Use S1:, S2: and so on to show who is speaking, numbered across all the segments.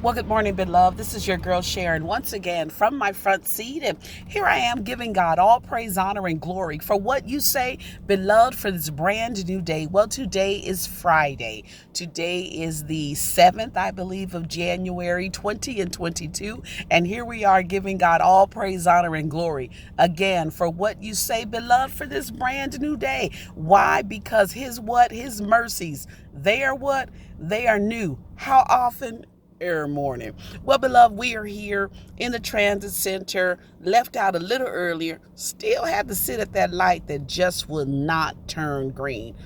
S1: Well, good morning, beloved. This is your girl Sharon once again from my front seat. And here I am giving God all praise, honor, and glory for what you say, beloved, for this brand new day. Well, today is Friday. Today is the 7th, I believe, of January 2022. And here we are giving God all praise, honor, and glory again for what you say, beloved, for this brand new day. Why? Because His what? His mercies. They are what? They are new. How often? Every morning. Well, beloved, we are here in the transit center, left out a little earlier, still had to sit at that light that just would not turn green.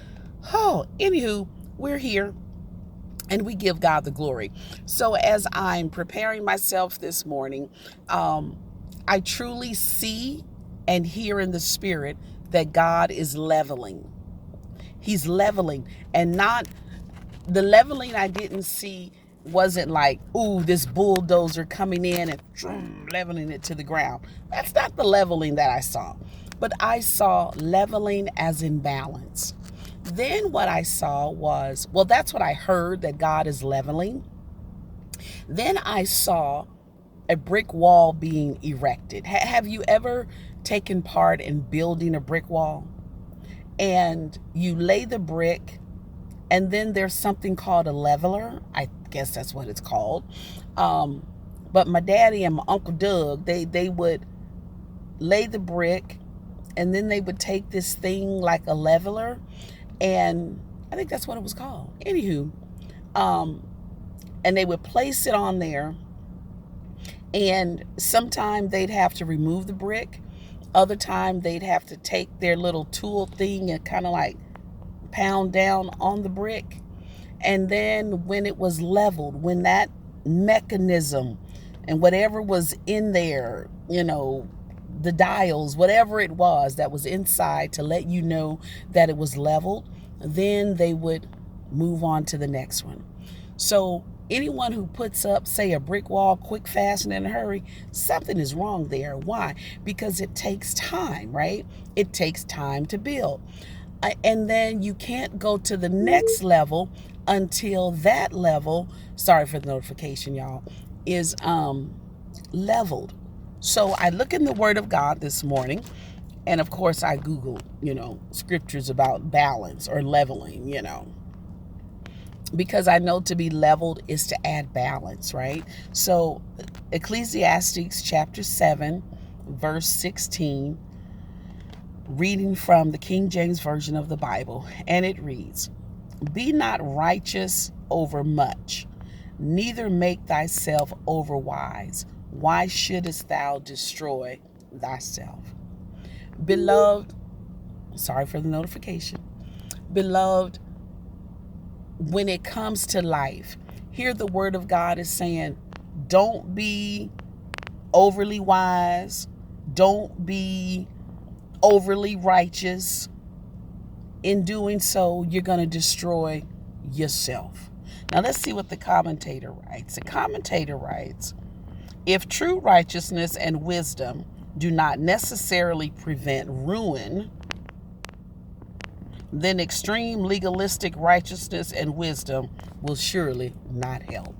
S1: Oh, anywho, we're here and we give God the glory. So as I'm preparing myself this morning, I truly see and hear in the spirit that God is leveling. He's leveling, and not the leveling I didn't see wasn't like, ooh, this bulldozer coming in and leveling it to the ground. That's not the leveling that I saw. But I saw leveling as in balance. Then what I saw was, well, that's what I heard, that God is leveling. Then I saw a brick wall being erected. Have you ever taken part in building a brick wall? And you lay the brick, and then there's something called a leveler. I guess that's what it's called. But my daddy and my Uncle Doug, they would lay the brick, and then they would take this thing like a leveler, and I think that's what it was called. Anywho, and they would place it on there, and sometime they'd have to remove the brick. Other time they'd have to take their little tool thing and kind of like pound down on the brick. And then when it was leveled, when that mechanism and whatever was in there, the dials, whatever it was that was inside to let you know that it was leveled, then they would move on to the next one. So anyone who puts up, say, a brick wall quick, fast, and in a hurry, something is wrong there. Why? Because it takes time, right? It takes time to build. And then you can't go to the next level until that level, sorry for the notification, y'all, is leveled. So I look in the Word of God this morning, and of course I Googled, scriptures about balance or leveling, because I know to be leveled is to add balance, right? So Ecclesiastes chapter 7, verse 16, reading from the King James Version of the Bible, and it reads, "Be not righteous over much, neither make thyself overwise. Why shouldest thou destroy thyself?" Beloved, sorry for the notification. Beloved, when it comes to life, here the Word of God is saying, don't be overly wise. Don't be overly righteous. In doing so, you're going to destroy yourself. Now let's see what the commentator writes. The commentator writes, "If true righteousness and wisdom do not necessarily prevent ruin, then extreme legalistic righteousness and wisdom will surely not help."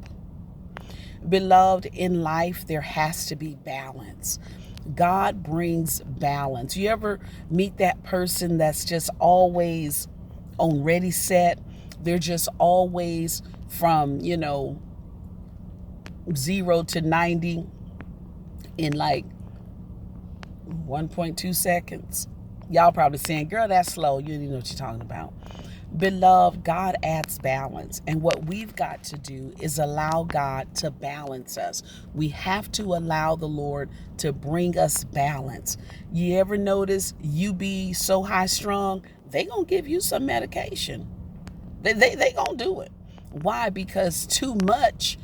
S1: Beloved, in life, there has to be balance. God brings balance. You ever meet that person that's just always on ready, set? They're just always from, 0 to 90 in like 1.2 seconds. Y'all probably saying, girl, that's slow. You don't even know what you're talking about. Beloved, God adds balance. And what we've got to do is allow God to balance us. We have to allow the Lord to bring us balance. You ever notice you be so high strung, they gonna give you some medication. They gonna do it. Why? Because too much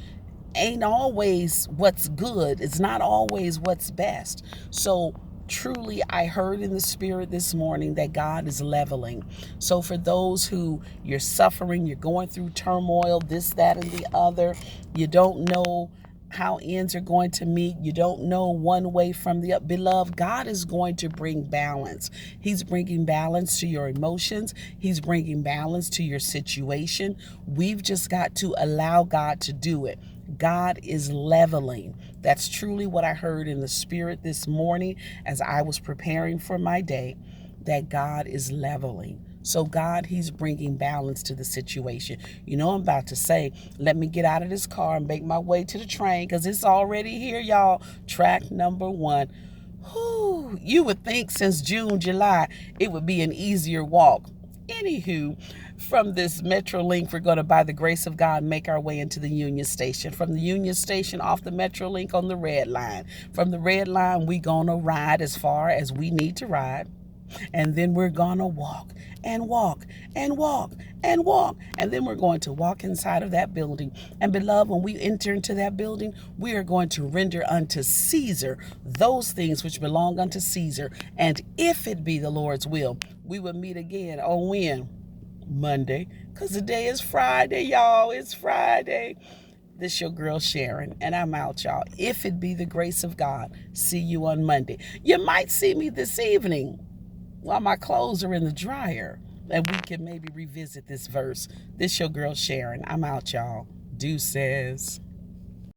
S1: ain't always what's good. It's not always what's best. So truly, I heard in the spirit this morning that God is leveling. So for those who you're suffering, you're going through turmoil, this, that, and the other, you don't know how ends are going to meet. You don't know one way from the other. Beloved, God is going to bring balance. He's bringing balance to your emotions. He's bringing balance to your situation. We've just got to allow God to do it. God is leveling. That's truly what I heard in the spirit this morning as I was preparing for my day, that God is leveling. So God, he's bringing balance to the situation. You know, I'm about to say, let me get out of this car and make my way to the train because it's already here, y'all. Track number 1. Whew, you would think since June, July, it would be an easier walk. Anywho, from this Metrolink, we're going to, by the grace of God, make our way into the Union Station. From the Union Station, off the Metrolink on the red line. From the red line, we're going to ride as far as we need to ride. And then we're going to walk and walk and walk and walk. And then we're going to walk inside of that building. And beloved, when we enter into that building, we are going to render unto Caesar those things which belong unto Caesar. And if it be the Lord's will, we will meet again. Oh, when? Monday. Because the day is Friday, y'all. It's Friday. This your girl Sharon, and I'm out, y'all. If it be the grace of God, see you on Monday. You might see me this evening while my clothes are in the dryer, and we can maybe revisit this verse. This your girl Sharon. I'm out, y'all. Deuces.